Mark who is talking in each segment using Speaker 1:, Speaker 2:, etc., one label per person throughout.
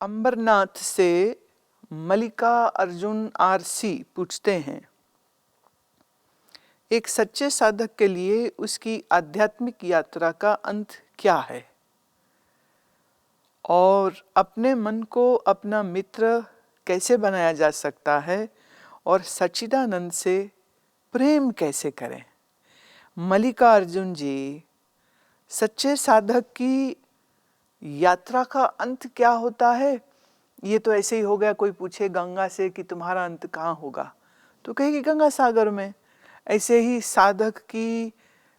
Speaker 1: अंबरनाथ से मल्लिका अर्जुन आरसी पूछते हैं, एक सच्चे साधक के लिए उसकी आध्यात्मिक यात्रा का अंत क्या है और अपने मन को अपना मित्र कैसे बनाया जा सकता है और सच्चिदानंद से प्रेम कैसे करें। मल्लिका अर्जुन जी, सच्चे साधक की यात्रा का अंत क्या होता है? ये तो ऐसे ही हो गया, कोई पूछे गंगा से कि तुम्हारा अंत कहाँ होगा तो कहेगी गंगा सागर में। ऐसे ही साधक की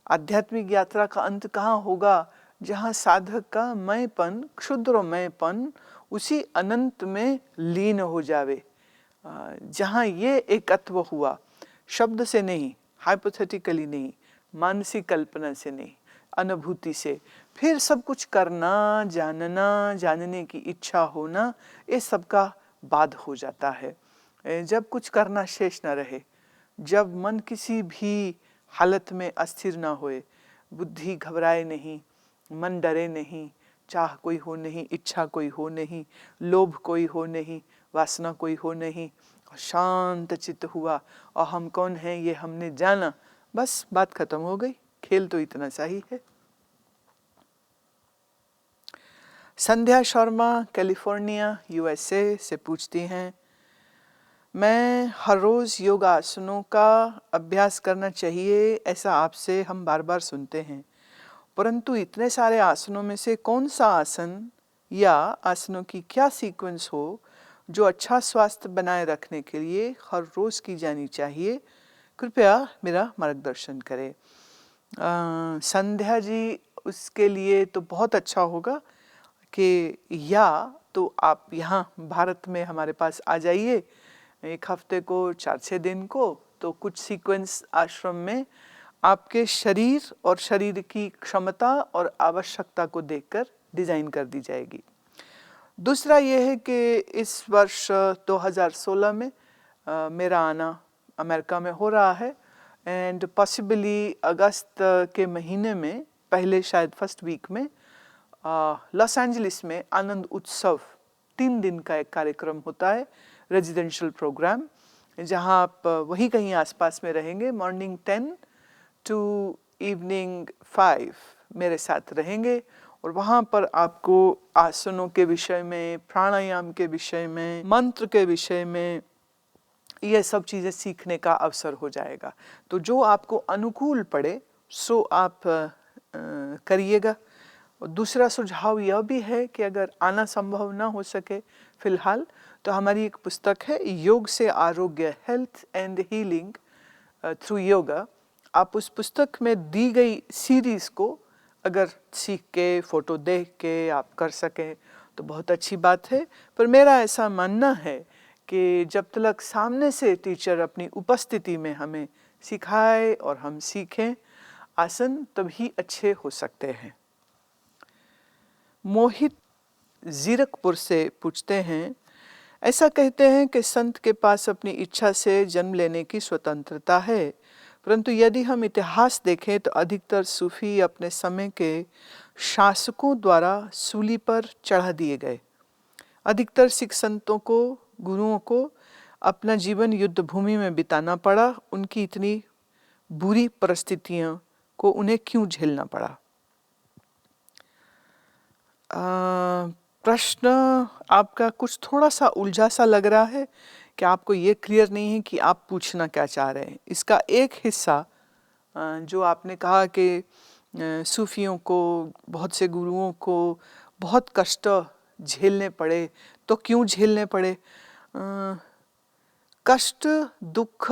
Speaker 1: आध्यात्मिक यात्रा का अंत कहाँ होगा? जहाँ साधक का मैंपन, क्षुद्र मैंपन उसी अनंत में लीन हो जावे, जहाँ ये एकत्व हुआ, शब्द से नहीं, हाइपोथेटिकली नहीं, मानसिक कल्पना से नहीं, अनुभूति से। फिर सब कुछ करना, जानना, जानने की इच्छा होना, ये सब का बाद हो जाता है। जब कुछ करना शेष न रहे, जब मन किसी भी हालत में अस्थिर ना होए, बुद्धि घबराए नहीं, मन डरे नहीं, चाह कोई हो नहीं, इच्छा कोई हो नहीं, लोभ कोई हो नहीं, वासना कोई हो नहीं, शांत चित्त हुआ और हम कौन हैं ये हमने जाना, बस बात खत्म हो गई। खेल तो इतना सा ही है। संध्या शर्मा कैलिफोर्निया यूएसए से पूछती हैं, मैं हर रोज़ योगासनों का अभ्यास करना चाहिए ऐसा आपसे हम बार बार सुनते हैं, परंतु इतने सारे आसनों में से कौन सा आसन या आसनों की क्या सीक्वेंस हो जो अच्छा स्वास्थ्य बनाए रखने के लिए हर रोज़ की जानी चाहिए? कृपया मेरा मार्गदर्शन करें। संध्या जी, उसके लिए तो बहुत अच्छा होगा कि या तो आप यहाँ भारत में हमारे पास आ जाइए, एक हफ्ते को 4-6 दिन को, तो कुछ सीक्वेंस आश्रम में आपके शरीर और शरीर की क्षमता और आवश्यकता को देखकर डिज़ाइन कर दी जाएगी। दूसरा ये है कि इस वर्ष 2016 में मेरा आना अमेरिका में हो रहा है एंड पॉसिबली अगस्त के महीने में, पहले शायद फर्स्ट वीक में लॉस एंजलिस में आनंद उत्सव 3 दिन का एक कार्यक्रम होता है, रेजिडेंशियल प्रोग्राम, जहां आप वहीं कहीं आसपास में रहेंगे। मॉर्निंग 10 टू इवनिंग 5 मेरे साथ रहेंगे और वहाँ पर आपको आसनों के विषय में, प्राणायाम के विषय में, मंत्र के विषय में, ये सब चीज़ें सीखने का अवसर हो जाएगा। तो जो आपको अनुकूल पड़े सो आप करिएगा। और दूसरा सुझाव यह भी है कि अगर आना संभव ना हो सके फिलहाल, तो हमारी एक पुस्तक है, योग से आरोग्य, health and healing through yoga. आप उस पुस्तक में दी गई सीरीज़ को अगर सीख के, फोटो देख के आप कर सकें तो बहुत अच्छी बात है। पर मेरा ऐसा मानना है कि जब तक सामने से टीचर अपनी उपस्थिति में हमें सिखाए और हम सीखें आसन, तभी अच्छे हो सकते हैं। मोहित जीरकपुर से पूछते हैं, ऐसा कहते हैं कि संत के पास अपनी इच्छा से जन्म लेने की स्वतंत्रता है, परंतु यदि हम इतिहास देखें तो अधिकतर सूफी अपने समय के शासकों द्वारा सूली पर चढ़ा दिए गए। अधिकतर सिख संतों को, गुरुओं को अपना जीवन युद्ध भूमि में बिताना पड़ा। उनकी इतनी बुरी परिस्थितियों को उन्हें क्यों झेलना पड़ा? प्रश्न आपका कुछ थोड़ा सा उलझा सा लग रहा है कि आपको ये क्लियर नहीं है कि आप पूछना क्या चाह रहे हैं। इसका एक हिस्सा जो आपने कहा कि सूफियों को, बहुत से गुरुओं को बहुत कष्ट झेलने पड़े, तो क्यों झेलने पड़े? कष्ट, दुख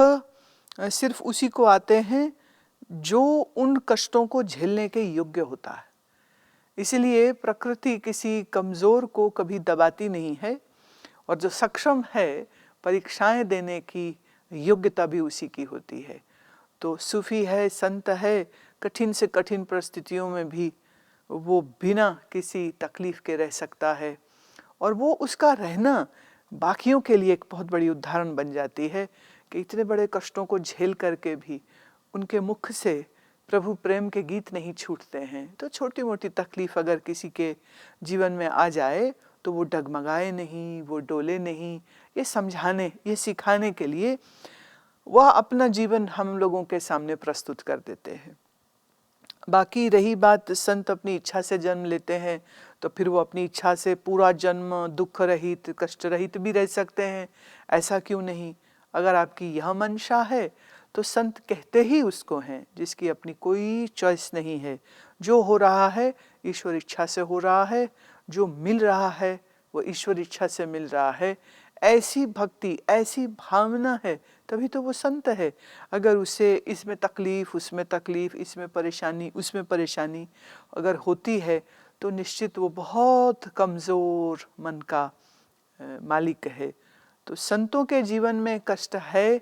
Speaker 1: सिर्फ उसी को आते हैं जो उन कष्टों को झेलने के योग्य होता है। इसलिए प्रकृति किसी कमज़ोर को कभी दबाती नहीं है और जो सक्षम है परीक्षाएं देने की योग्यता भी उसी की होती है। तो सूफी है, संत है, कठिन से कठिन परिस्थितियों में भी वो बिना किसी तकलीफ के रह सकता है और वो उसका रहना बाकियों के लिए एक बहुत बड़ी उदाहरण बन जाती है कि इतने बड़े कष्टों को झेल करके भी उनके मुख से प्रभु प्रेम के गीत नहीं छूटते हैं। तो छोटी मोटी तकलीफ अगर किसी के जीवन में आ जाए तो वो डगमगाए नहीं, वो डोले नहीं। ये समझाने, ये सिखाने के लिए वह अपना जीवन हम लोगों के सामने प्रस्तुत कर देते हैं। बाकी रही बात संत अपनी इच्छा से जन्म लेते हैं, तो फिर वो अपनी इच्छा से पूरा जन्म दुख रहित, कष्ट रहित भी रह सकते हैं। ऐसा क्यों नहीं? अगर आपकी यह मंशा है तो संत कहते ही उसको हैं जिसकी अपनी कोई चॉइस नहीं है। जो हो रहा है ईश्वर इच्छा से हो रहा है, जो मिल रहा है वो ईश्वर इच्छा से मिल रहा है। ऐसी भक्ति, ऐसी भावना है तभी तो वो संत है। अगर उसे इसमें तकलीफ, उसमें तकलीफ, इसमें परेशानी, उसमें परेशानी अगर होती है तो निश्चित वो बहुत कमज़ोर मन का मालिक है। तो संतों के जीवन में कष्ट है,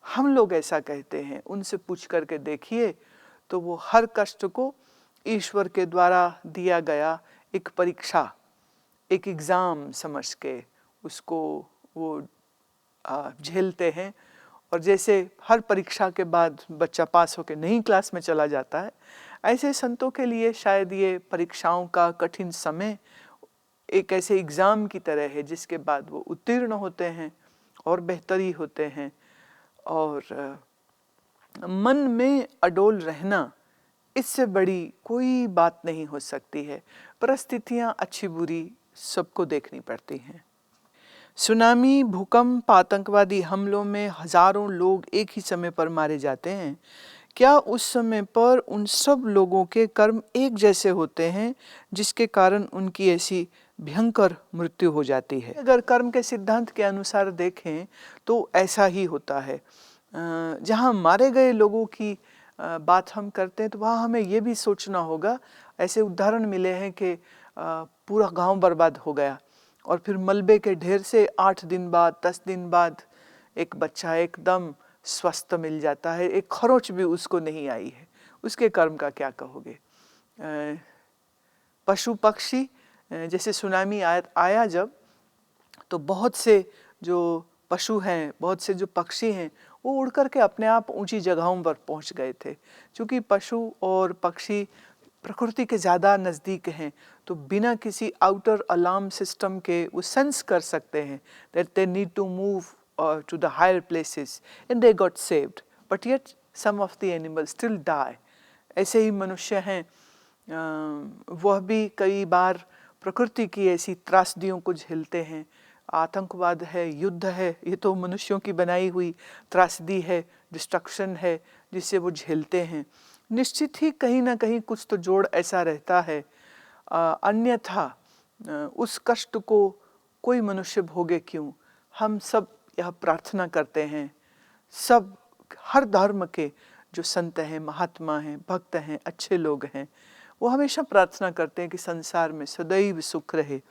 Speaker 1: हम लोग ऐसा कहते हैं। उनसे पूछ करके देखिए तो वो हर कष्ट को ईश्वर के द्वारा दिया गया एक परीक्षा, एक एग्ज़ाम समझ के उसको वो झेलते हैं। और जैसे हर परीक्षा के बाद बच्चा पास होकर नई क्लास में चला जाता है, ऐसे संतों के लिए शायद ये परीक्षाओं का कठिन समय एक ऐसे एग्ज़ाम की तरह है जिसके बाद वो उत्तीर्ण होते हैं और बेहतरी होते हैं। और मन में अडोल रहना, इससे बड़ी कोई बात नहीं हो सकती है। परिस्थितियाँ अच्छी बुरी सबको देखनी पड़ती हैं। सुनामी, भूकंप, आतंकवादी हमलों में हजारों लोग एक ही समय पर मारे जाते हैं। क्या उस समय पर उन सब लोगों के कर्म एक जैसे होते हैं जिसके कारण उनकी ऐसी भयंकर मृत्यु हो जाती है? अगर कर्म के सिद्धांत के अनुसार देखें तो ऐसा ही होता है। जहाँ मारे गए लोगों की बात हम करते हैं तो वहाँ हमें ये भी सोचना होगा। ऐसे उदाहरण मिले हैं कि पूरा गांव बर्बाद हो गया और फिर मलबे के ढेर से 8 दिन बाद, 10 दिन बाद एक बच्चा एकदम स्वस्थ मिल जाता है, एक खरोच भी उसको नहीं आई है। उसके कर्म का क्या कहोगे? पशु पक्षी, जैसे सुनामी आया जब, तो बहुत से जो पशु हैं, बहुत से जो पक्षी हैं, वो उड़ करके अपने आप ऊंची जगहों पर पहुंच गए थे। क्योंकि पशु और पक्षी प्रकृति के ज़्यादा नज़दीक हैं, तो बिना किसी आउटर अलार्म सिस्टम के वो सेंस कर सकते हैं that they need to move to the higher places and they got saved, but yet some of the animals still die. ऐसे ही मनुष्य हैं, वह भी कई बार प्रकृति की ऐसी त्रासदियों को झेलते हैं। आतंकवाद है, युद्ध है, ये तो मनुष्यों की बनाई हुई त्रासदी है, डिस्ट्रक्शन है जिसे वो झेलते हैं। निश्चित ही कहीं ना कहीं कुछ तो जोड़ ऐसा रहता है, अन्यथा उस कष्ट को कोई मनुष्य भोगे क्यों? हम सब यह प्रार्थना करते हैं, सब हर धर्म के जो संत हैं, महात्मा हैं, भक्त हैं, अच्छे लोग हैं, वो हमेशा प्रार्थना करते हैं कि संसार में सदैव सुख रहे।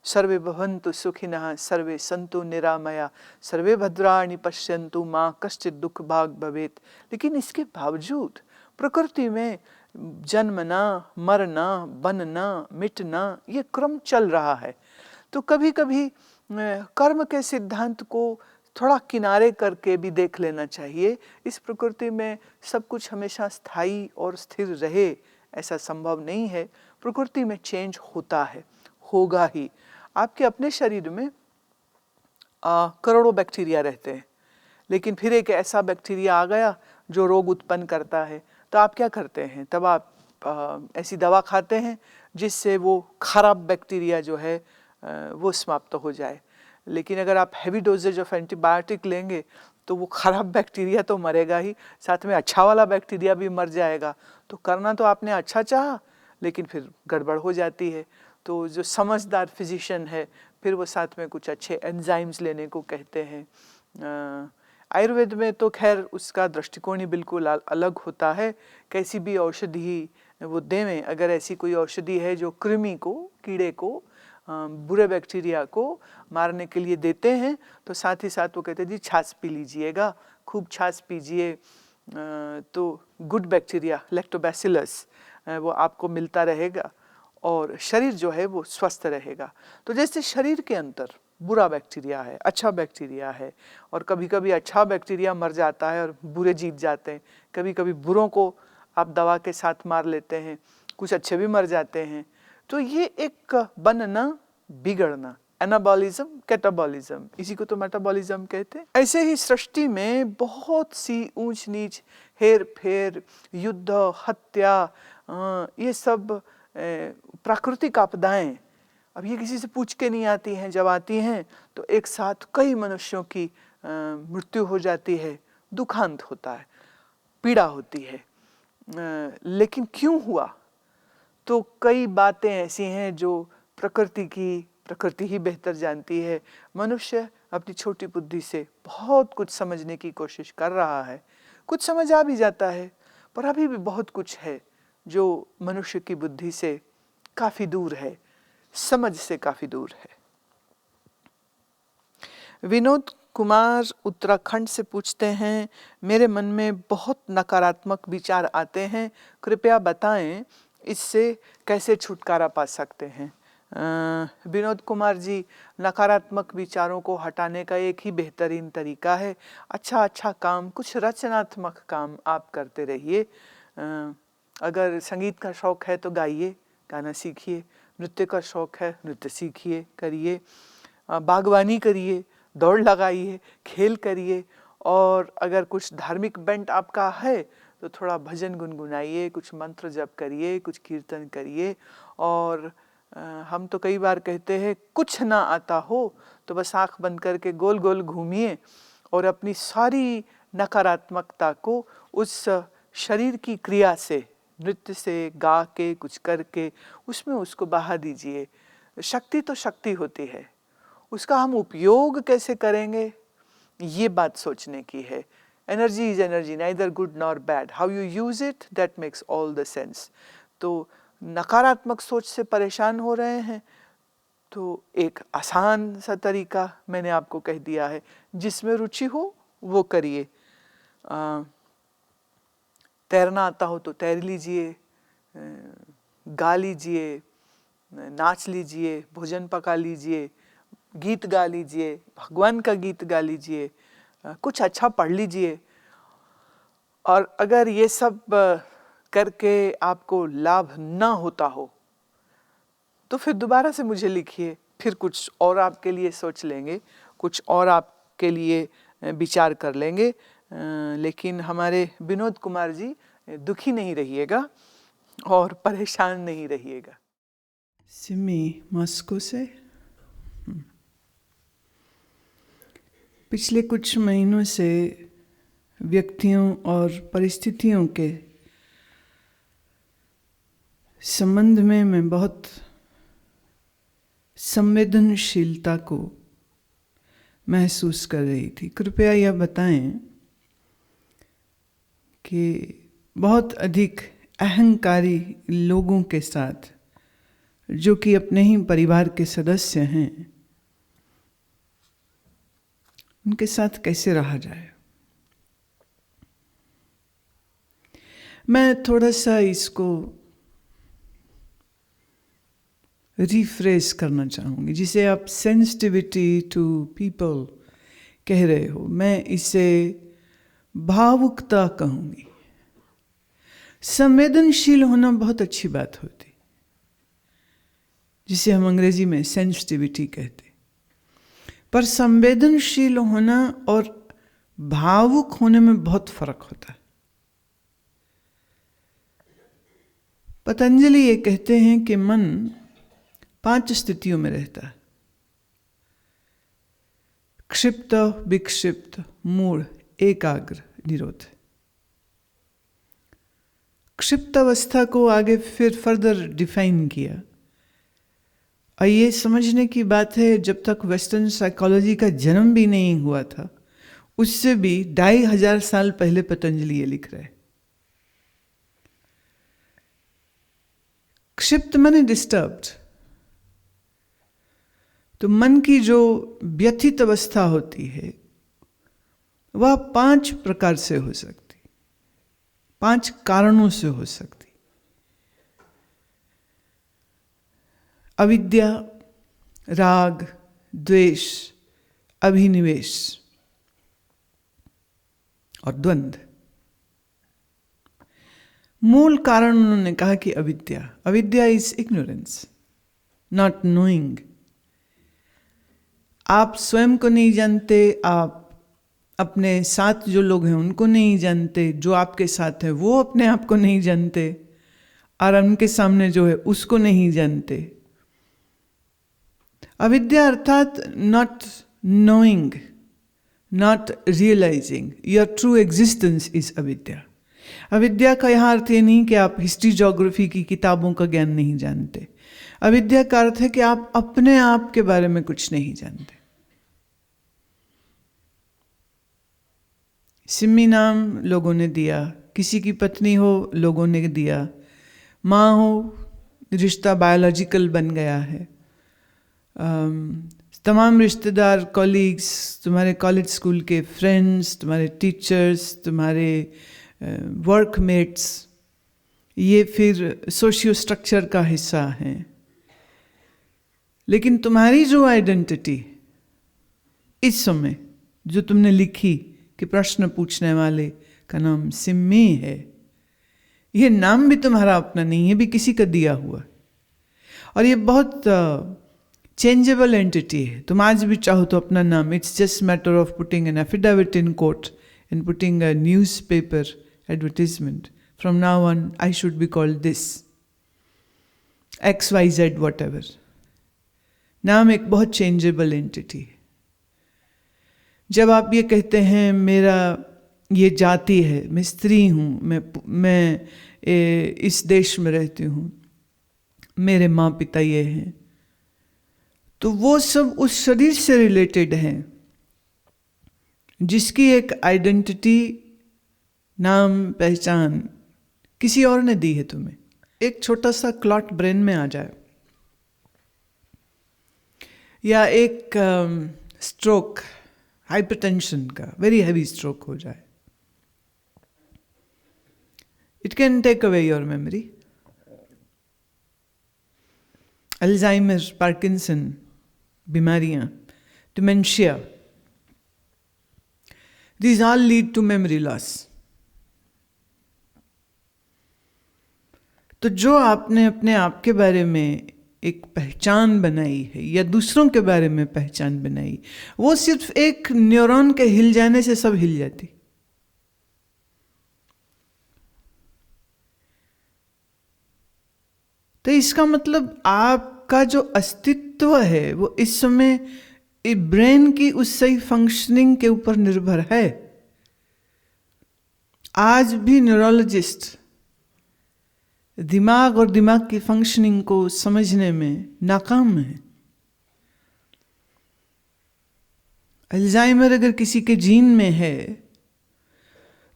Speaker 1: सर्वे भवन्तु सुखिनः, सर्वे सन्तु निरामया, सर्वे भद्राणि पश्यन्तु, माँ कश्चित् दुख भाग भवेत्। लेकिन इसके बावजूद प्रकृति में जन्मना, मरना, बनना, मिटना, ये क्रम चल रहा है। तो कभी कभी कर्म के सिद्धांत को थोड़ा किनारे करके भी देख लेना चाहिए। इस प्रकृति में सब कुछ हमेशा स्थायी और स्थिर रहे ऐसा संभव नहीं है। प्रकृति में चेंज होता है, होगा ही। आपके अपने शरीर में करोड़ों बैक्टीरिया रहते हैं, लेकिन फिर एक ऐसा बैक्टीरिया आ गया जो रोग उत्पन्न करता है, तो आप क्या करते हैं? तब आप ऐसी दवा खाते हैं जिससे वो खराब बैक्टीरिया जो है वो समाप्त हो जाए। लेकिन अगर आप हैवी डोजेज ऑफ एंटीबायोटिक लेंगे तो वो खराब बैक्टीरिया तो मरेगा ही, साथ में अच्छा वाला बैक्टीरिया भी मर जाएगा। तो करना तो आपने अच्छा चाहा, लेकिन फिर गड़बड़ हो जाती है। तो जो समझदार फिजिशियन है फिर वो साथ में कुछ अच्छे एंजाइम्स लेने को कहते हैं। आयुर्वेद में तो खैर उसका दृष्टिकोण ही बिल्कुल अलग होता है। कैसी भी औषधि वो देवें, अगर ऐसी कोई औषधि है जो कृमि को, कीड़े को, बुरे बैक्टीरिया को मारने के लिए देते हैं, तो साथ ही साथ वो कहते हैं जी छाछ पी लीजिएगा, खूब छाछ पीजिए, तो गुड बैक्टीरिया लैक्टोबैसिलस वो आपको मिलता रहेगा और शरीर जो है वो स्वस्थ रहेगा। तो जैसे शरीर के अंदर बुरा बैक्टीरिया है, अच्छा बैक्टीरिया है, और कभी कभी अच्छा बैक्टीरिया मर जाता है और बुरे जीत जाते हैं। कभी कभी बुरों को आप दवा के साथ मार लेते हैं, कुछ अच्छे भी मर जाते हैं। तो ये एक बनना बिगड़ना, एनाबॉलिज्म, कैटाबॉलिज्म, इसी को तो मेटाबॉलिज्म कहते हैं। ऐसे ही सृष्टि में बहुत सी ऊंच नीच, हेर फेर, युद्ध, हत्या, ये सब प्राकृतिक आपदाएं, अब ये किसी से पूछ के नहीं आती हैं, जब आती हैं तो एक साथ कई मनुष्यों की मृत्यु हो जाती है, दुखांत होता है, पीड़ा होती है। लेकिन क्यों हुआ? तो कई बातें ऐसी हैं जो प्रकृति ही बेहतर जानती है। मनुष्य अपनी छोटी बुद्धि से बहुत कुछ समझने की कोशिश कर रहा है, कुछ समझ आ भी जाता है, पर अभी भी बहुत कुछ है जो मनुष्य की बुद्धि से काफ़ी दूर है, समझ से काफ़ी दूर है। विनोद कुमार उत्तराखंड से पूछते हैं, मेरे मन में बहुत नकारात्मक विचार आते हैं, कृपया बताएं इससे कैसे छुटकारा पा सकते हैं। विनोद कुमार जी, नकारात्मक विचारों को हटाने का एक ही बेहतरीन तरीका है, अच्छा काम, कुछ रचनात्मक काम आप करते रहिए। अगर संगीत का शौक़ है तो गाइए, गाना सीखिए, नृत्य का शौक़ है नृत्य सीखिए, करिए, बागवानी करिए, दौड़ लगाइए, खेल करिए, और अगर कुछ धार्मिक बेंट आपका है तो थोड़ा भजन गुनगुनाइए, कुछ मंत्र जप करिए, कुछ कीर्तन करिए। और हम तो कई बार कहते हैं कुछ ना आता हो तो बस आँख बंद करके गोल गोल घूमिए और अपनी सारी नकारात्मकता को उस शरीर की क्रिया से, नृत्य से, गा के, कुछ करके उसमें उसको बहा दीजिए। शक्ति तो शक्ति होती है, उसका हम उपयोग कैसे करेंगे ये बात सोचने की है। Energy is energy, neither good nor bad, how you use it that makes all the sense. तो नकारात्मक सोच से परेशान हो रहे हैं तो एक आसान सा तरीका मैंने आपको कह दिया है, जिसमें रुचि हो वो करिए। तैरना आता हो तो तैर लीजिए, गा लीजिए, नाच लीजिए, भोजन पका लीजिए, गीत गा लीजिए, भगवान का गीत गा लीजिए, कुछ अच्छा पढ़ लीजिए। और अगर ये सब करके आपको लाभ ना होता हो तो फिर दोबारा से मुझे लिखिए, फिर कुछ और आपके लिए सोच लेंगे, कुछ और आपके लिए विचार कर लेंगे। लेकिन हमारे विनोद कुमार जी, दुखी नहीं रहिएगा और परेशान नहीं रहिएगा। सिमी मॉस्को से पिछले कुछ महीनों से व्यक्तियों और परिस्थितियों के संबंध में मैं बहुत संवेदनशीलता को महसूस कर रही थी। कृपया यह बताएं कि बहुत अधिक अहंकारी लोगों के साथ, जो कि अपने ही परिवार के सदस्य हैं, उनके साथ कैसे रहा जाए। मैं थोड़ा सा इसको रिफ्रेश करना चाहूँगी, जिसे आप सेंसिटिविटी टू पीपल कह रहे हो, मैं इसे भावुकता कहूँगी। संवेदनशील होना बहुत अच्छी बात होती, जिसे हम अंग्रेजी में सेंसिटिविटी कहते, पर संवेदनशील होना और भावुक होने में बहुत फर्क होता है। पतंजलि ये कहते हैं कि मन 5 स्थितियों में रहता है: क्षिप्त, विक्षिप्त, मूढ़, एकाग्र, निरोध। क्षिप्त अवस्था को आगे फिर फर्दर डिफाइन किया, और ये समझने की बात है, जब तक वेस्टर्न साइकोलॉजी का जन्म भी नहीं हुआ था, उससे भी 2500 साल पहले पतंजलि ये लिख रहे। क्षिप्त माने डिस्टर्ब्ड, तो मन की जो व्यथित अवस्था होती है वह 5 प्रकार से हो सकती, 5 कारणों से हो सकती। अविद्या, राग, द्वेष, अभिनिवेश और द्वंद्व। मूल कारण उन्होंने कहा कि अविद्या इज इग्नोरेंस, नॉट नोइंग। आप स्वयं को नहीं जानते, आप अपने साथ जो लोग हैं उनको नहीं जानते, जो आपके साथ है वो अपने आप को नहीं जानते, और उनके सामने जो है उसको नहीं जानते। अविद्या अर्थात not knowing, not realising your true existence is अविद्या। अविद्या का यह अर्थ ये नहीं कि आप हिस्ट्री ज्योग्राफी की किताबों का ज्ञान नहीं जानते। अविद्या का अर्थ है कि आप अपने आप के बारे में कुछ नहीं जानते। सिम्मी नाम लोगों ने दिया, किसी की पत्नी हो लोगों ने दिया, माँ हो, रिश्ता बायोलॉजिकल बन गया है। तमाम रिश्तेदार, कॉलीग्स, तुम्हारे कॉलेज स्कूल के फ्रेंड्स, तुम्हारे टीचर्स, तुम्हारे वर्कमेट्स, ये फिर सोशियो स्ट्रक्चर का हिस्सा हैं। लेकिन तुम्हारी जो आइडेंटिटी इस समय जो तुमने लिखी कि प्रश्न पूछने वाले का नाम सिम्मी है, ये नाम भी तुम्हारा अपना नहीं है, भी किसी का दिया हुआ। और ये बहुत चेंजेबल एंटिटी है। तुम आज भी चाहो तो अपना नाम, it's just matter of putting an affidavit in court and putting a news paper advertisement, from now on I should be called this XYZ whatever. नाम एक बहुत चेंजेबल एंटिटी है। जब आप ये कहते हैं मेरा ये जाति है, मैं स्त्री हूँ, मैं इस देश में रहती हूँ, मेरे माँ पिता ये हैं, तो वो सब उस शरीर से रिलेटेड हैं जिसकी एक आइडेंटिटी, नाम, पहचान किसी और ने दी है तुम्हें। एक छोटा सा क्लॉट ब्रेन में आ जाए या एक स्ट्रोक, हाइपरटेंशन का वेरी हैवी स्ट्रोक हो जाए, it can take away your memory. Alzheimer, Parkinson बीमारियां, dementia, these all lead to memory loss. तो जो आपने अपने आप के बारे में एक पहचान बनाई है या दूसरों के बारे में पहचान बनाई, वो सिर्फ एक न्यूरॉन के हिल जाने से सब हिल जाती। तो इसका मतलब आपका जो अस्तित्व है वो इस समय ब्रेन की उस सही फंक्शनिंग के ऊपर निर्भर है। आज भी न्यूरोलॉजिस्ट दिमाग और दिमाग की फंक्शनिंग को समझने में नाकाम है। अल्जाइमर अगर किसी के जीन में है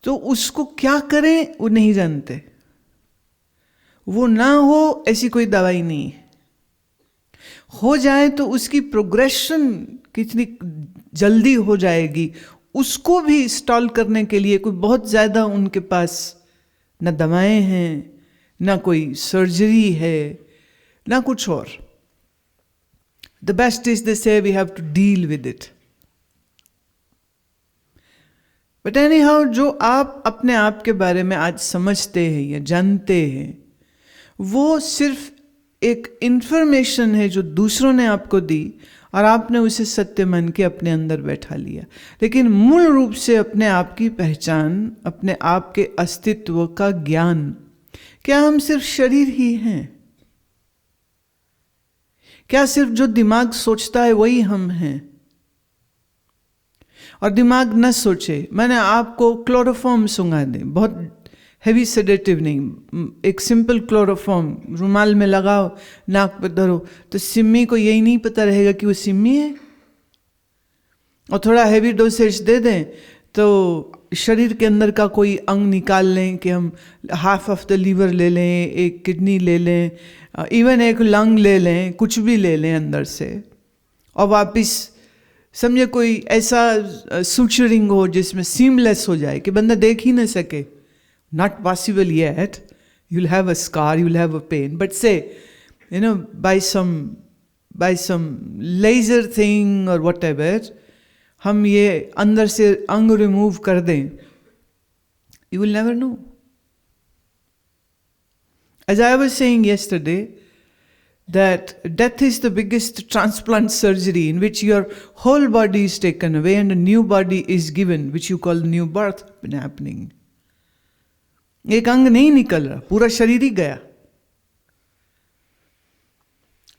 Speaker 1: तो उसको क्या करें वो नहीं जानते। वो ना हो ऐसी कोई दवाई नहीं है, हो जाए तो उसकी प्रोग्रेशन कितनी जल्दी हो जाएगी, उसको भी स्टॉल करने के लिए कोई बहुत ज़्यादा उनके पास न दवाएं हैं, ना कोई सर्जरी है, ना कुछ और। The best is they say we have to deal with it. But anyhow, जो आप अपने आप के बारे में आज समझते हैं या जानते हैं, वो सिर्फ एक इंफॉर्मेशन है जो दूसरों ने आपको दी और आपने उसे सत्य मान के अपने अंदर बैठा लिया। लेकिन मूल रूप से अपने आप की पहचान, अपने आप के अस्तित्व का ज्ञान, क्या हम सिर्फ शरीर ही हैं? क्या सिर्फ जो दिमाग सोचता है वही हम हैं? और दिमाग न सोचे, मैंने आपको क्लोरोफॉर्म सुंघा दे, बहुत हैवी सेडेटिव नहीं, एक सिंपल क्लोरोफॉर्म रुमाल में लगाओ, नाक पर धरो, तो सिम्मी को यही नहीं पता रहेगा कि वो सिम्मी है। और थोड़ा हैवी डोसेज दे दें तो शरीर के अंदर का कोई अंग निकाल लें, कि हम हाफ ऑफ द लीवर ले लें, एक किडनी ले लें, इवन एक लंग ले लें, कुछ भी ले लें अंदर से, और वापस समझे कोई ऐसा सुचरिंग हो जिसमें सीमलेस हो जाए कि बंदा देख ही न सके। Not possible yet. You'll have a scar, you'll have a pain. But say, by some laser thing or whatever, हम ये अंदर से अंग रिमूव कर दें, you will never know. As I was saying yesterday, that death is the biggest transplant surgery in which your whole body is taken away and a new body is given, which you call new birth happening. एक अंग नहीं निकल रहा, पूरा शरीर ही गया.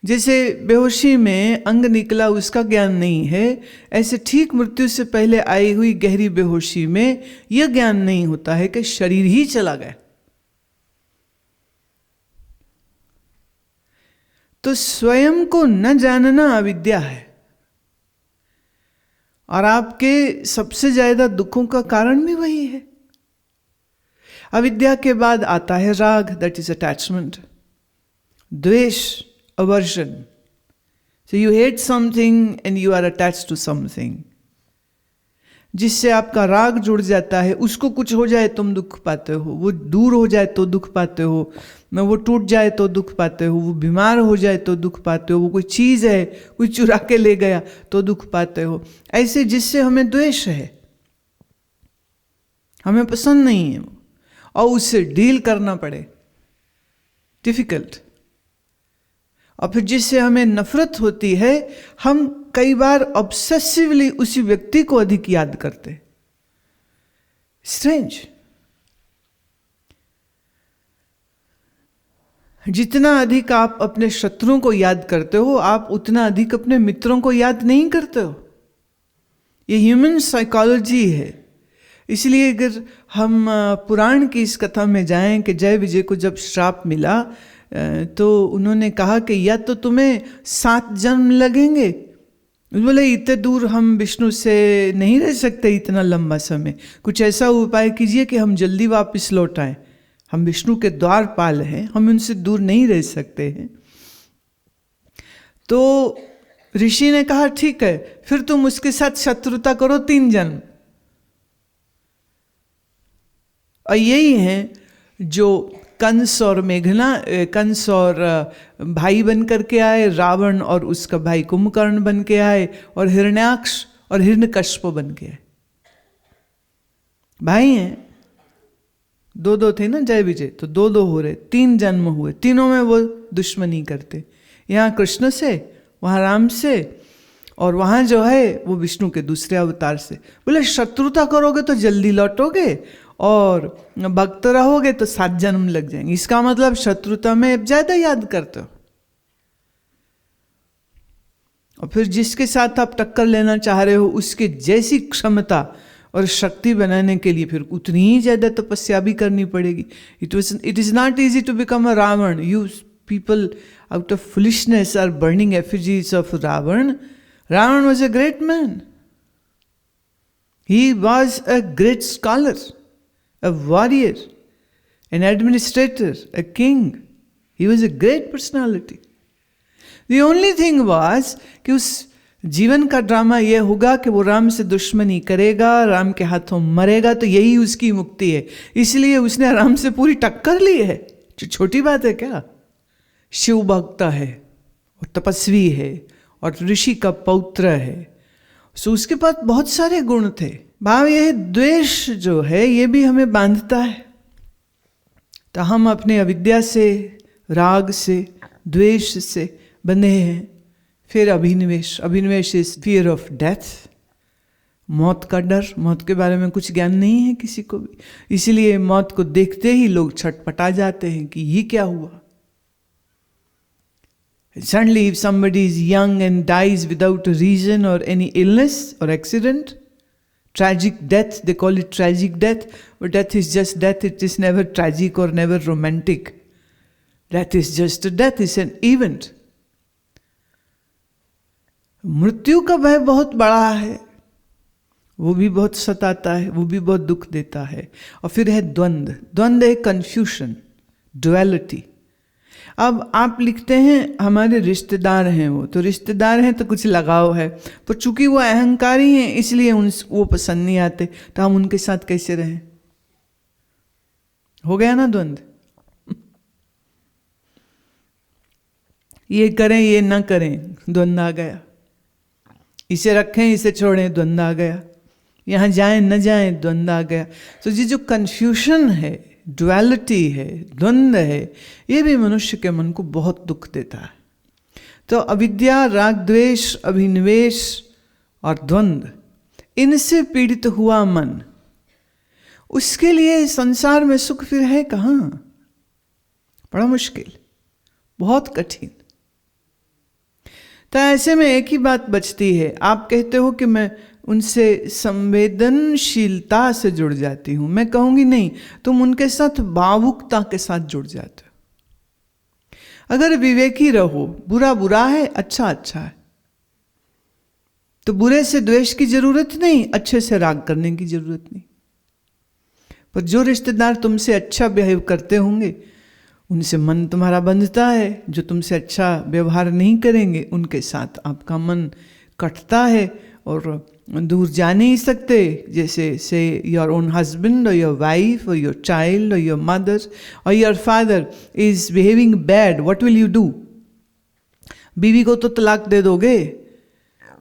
Speaker 1: जैसे बेहोशी में अंग निकला उसका ज्ञान नहीं है, ऐसे ठीक मृत्यु से पहले आई हुई गहरी बेहोशी में यह ज्ञान नहीं होता है कि शरीर ही चला गया. तो स्वयं को न जानना अविद्या है, और आपके सबसे ज्यादा दुखों का कारण भी वही है. अविद्या के बाद आता है राग, दैट इज अटैचमेंट. द्वेष, aversion. So you hate something and you are attached to something. जिससे आपका राग जुड़ जाता है, उसको कुछ हो जाए तुम दुख पाते हो, वो दूर हो जाए तो दुख पाते हो, वो टूट जाए तो दुख पाते हो, वो बीमार हो जाए तो दुख पाते हो, वो कोई चीज़ है कोई चुरा के ले गया तो दुख पाते हो. ऐसे जिससे हमें द्वेष है, हमें पसंद नहीं है और उससे डील करना पड़े, डिफिकल्ट. और फिर जिससे हमें नफरत होती है, हम कई बार ऑब्सेसिवली उसी व्यक्ति को अधिक याद करते. स्ट्रेंज. जितना अधिक आप अपने शत्रुओं को याद करते हो, आप उतना अधिक अपने मित्रों को याद नहीं करते हो. ये ह्यूमन साइकोलॉजी है. इसलिए अगर हम पुराण की इस कथा में जाएं कि जय विजय को जब श्राप मिला तो उन्होंने कहा कि या तो तुम्हें 7 जन्म लगेंगे. बोले इतने दूर हम विष्णु से नहीं रह सकते इतना लंबा समय, कुछ ऐसा उपाय कीजिए कि हम जल्दी वापस लौट आए. हम विष्णु के द्वारपाल हैं, हम उनसे दूर नहीं रह सकते हैं. तो ऋषि ने कहा ठीक है, फिर तुम उसके साथ शत्रुता करो 3 जन्म. और यही है जो कंस और मेघना, कंस और भाई बन करके आए, रावण और उसका भाई कुंभकर्ण बन के आए, और हिरण्याक्ष और हिरण्यकश्यप बन के आए. भाई हैं, 2 थे ना जय विजय, तो 2 हो रहे, 3 जन्म हुए. तीनों में वो दुश्मनी करते. यहाँ कृष्ण से, वहाँ राम से, और वहाँ जो है वो विष्णु के दूसरे अवतार से. बोले शत्रुता करोगे तो जल्दी लौटोगे, और भक्त रहोगे तो 7 जन्म लग जाएंगे. इसका मतलब शत्रुता में ज्यादा याद करते हो. और फिर जिसके साथ आप टक्कर लेना चाह रहे हो उसके जैसी क्षमता और शक्ति बनाने के लिए फिर उतनी ही ज्यादा तपस्या भी करनी पड़ेगी. It is not easy to become a Ravana. You people out of foolishness are burning effigies of Ravana. Ravana was a great man. He was a great scholar, a warrior, an administrator, a king. He was a great personality. The only thing was कि उस जीवन का drama यह होगा कि वो राम से दुश्मनी करेगा, राम के हाथों मरेगा, तो यही उसकी मुक्ति है. इसलिए उसने राम से पूरी टक्कर ली है. जो छोटी बात है क्या? शिव भक्त है और तपस्वी है और ऋषि का पौत्र है. सो उसके पास बहुत सारे गुण थे. भाव यह द्वेष जो है ये भी हमें बांधता है. तो हम अपने अविद्या से, राग से, द्वेष से बंधे हैं. फिर अभिनिवेश. अभिनिवेश इज फियर ऑफ डेथ, मौत का डर. मौत के बारे में कुछ ज्ञान नहीं है किसी को भी, इसीलिए मौत को देखते ही लोग छटपटा जाते हैं कि ये क्या हुआ. Suddenly if somebody is young and dies without a reason or any illness or accident, tragic death, they call it tragic death, but death is just death. It is never tragic or never romantic. Death is just a death, it's an event. मृत्यु का भय बहुत बड़ा है, वो भी बहुत सताता है, वो भी बहुत दुख देता है. और फिर है द्वंद्व. द्वंद्व है कंफ्यूशन, डुअलिटी. अब आप लिखते हैं हमारे रिश्तेदार हैं वो, तो रिश्तेदार हैं तो कुछ लगाव है, पर चूंकि वो अहंकारी हैं इसलिए वो पसंद नहीं आते, तो हम उनके साथ कैसे रहें? हो गया ना द्वंद्व. ये करें ये ना करें, द्वंद्व आ गया. इसे रखें इसे छोड़ें, द्वंद्व आ गया. यहाँ जाएं न जाएं, द्वंद्व आ गया. तो ये जो कन्फ्यूशन है, डुअलिटी है, द्वंद्व है, ये भी मनुष्य के मन को बहुत दुख देता है. तो अविद्या, राग, द्वेष, अभिनिवेश और द्वंद्व, इनसे पीड़ित हुआ मन, उसके लिए संसार में सुख फिर है कहाँ? बड़ा मुश्किल, बहुत कठिन। तो ऐसे में एक ही बात बचती है। आप कहते हो कि मैं उनसे संवेदनशीलता से जुड़ जाती हूं, मैं कहूंगी नहीं, तुम उनके साथ भावुकता के साथ जुड़ जाते हो। अगर विवेकी रहो, बुरा बुरा है, अच्छा अच्छा है, तो बुरे से द्वेष की जरूरत नहीं, अच्छे से राग करने की जरूरत नहीं। पर जो रिश्तेदार तुमसे अच्छा बिहेव करते होंगे, उनसे मन तुम्हारा बंधता है। जो तुमसे अच्छा व्यवहार नहीं करेंगे, उनके साथ आपका मन कटता है और दूर जा नहीं सकते। जैसे से योर ओन हस्बैंड और योर वाइफ और योर चाइल्ड और योर मदर और your father is behaving bad, what will you do? बीवी को तो तलाक दे दोगे,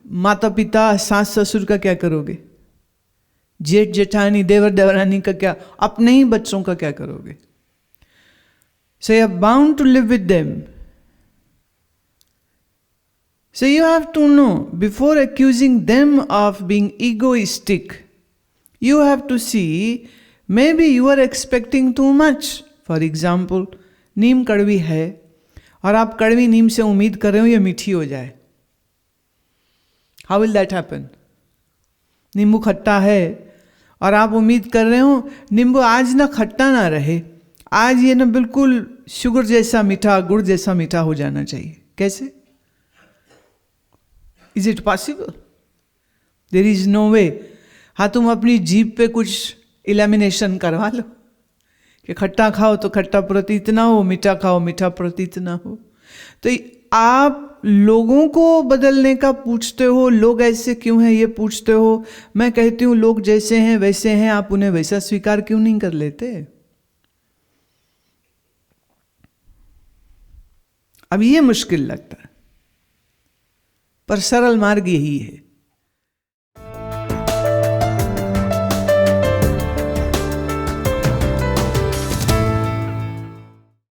Speaker 1: माता पिता, सास ससुर का क्या करोगे? जेठ जेठानी, देवर देवरानी का क्या, अपने ही बच्चों का क्या करोगे? So you are bound to live with them. So you have to know, before accusing them of being egoistic, you have to see, maybe you are expecting too much. For example, नीम कड़वी है और आप कड़वी नीम से उम्मीद कर रहे हो ये मीठी हो जाए। How will that happen? नींबू खट्टा है और आप उम्मीद कर रहे हो नींबू आज ना खट्टा ना रहे, आज ये ना बिल्कुल शुगर जैसा मीठा, गुड़ जैसा मीठा हो जाना चाहिए। कैसे? Is it possible? There is no way. हाँ, तुम अपनी जीभ पे कुछ इलेमिनेशन करवा लो कि खट्टा खाओ तो खट्टा प्रति इतना हो, मीठा खाओ मीठा प्रति इतना हो। तो आप लोगों को बदलने का पूछते हो, लोग ऐसे क्यों हैं ये पूछते हो। मैं कहती हूँ लोग जैसे हैं वैसे हैं, आप उन्हें वैसा स्वीकार क्यों नहीं कर लेते? अब ये मुश्किल लगता है, पर सरल मार्ग यही है।